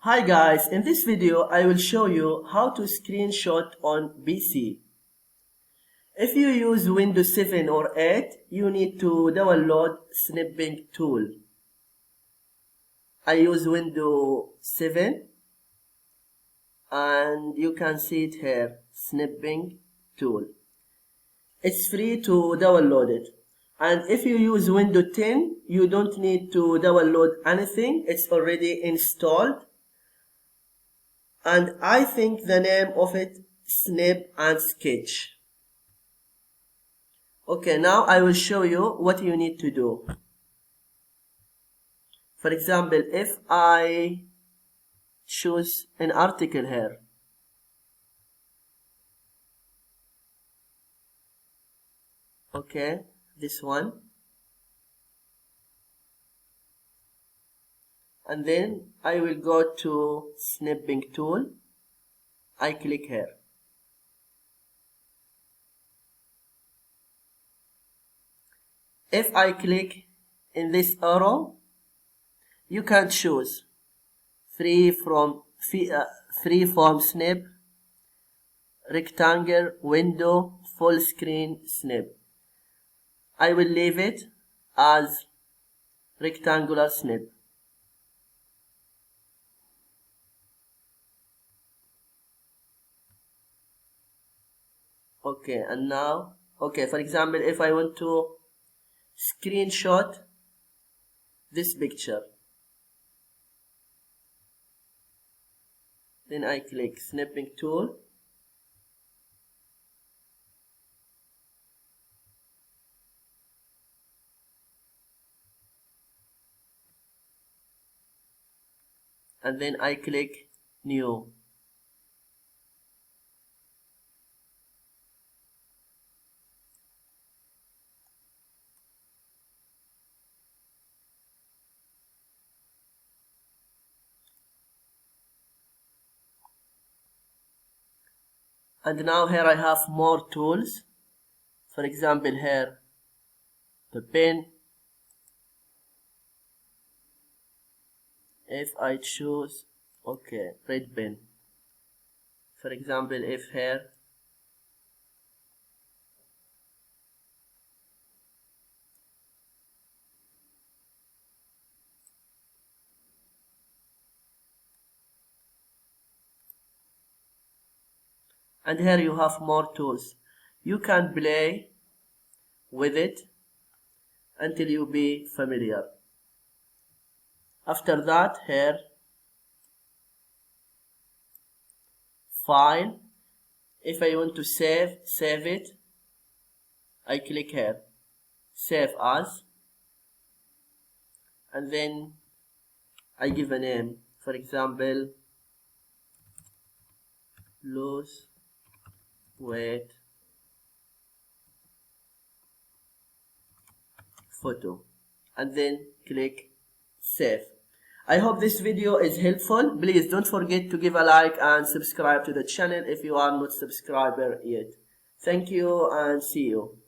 Hi guys, in this video I will show you how to screenshot on PC. If you use Windows 7 or 8, you need to download Snipping Tool. I use Windows 7 and you can see it here, Snipping Tool. It's free to download it. And if you use Windows 10, you don't need to download anything, it's already installed. And I think the name of it Snip and Sketch. Okay, now I will show you what you need to do. For example, if I choose an article here, okay, this one, and then I will go to Snipping Tool. I click here. If I click in this arrow, you can choose free form snip, rectangle, window, full screen snip. I will leave it as rectangular snip. Okay, and now, okay, for example, if I want to screenshot this picture, then I click Snipping Tool. And then I click New. And now here I have more tools. For example, here the pen. If I choose, okay, red pen. For example, if here and here you have more tools. You can play with it until you be familiar. After that, here File. If I want to save it. I click here, Save As, and then I give a name. For example, lose weight photo, and then click Save. I hope this video is helpful. Please don't forget to give a like and subscribe to the channel if you are not subscriber yet. Thank you and see you.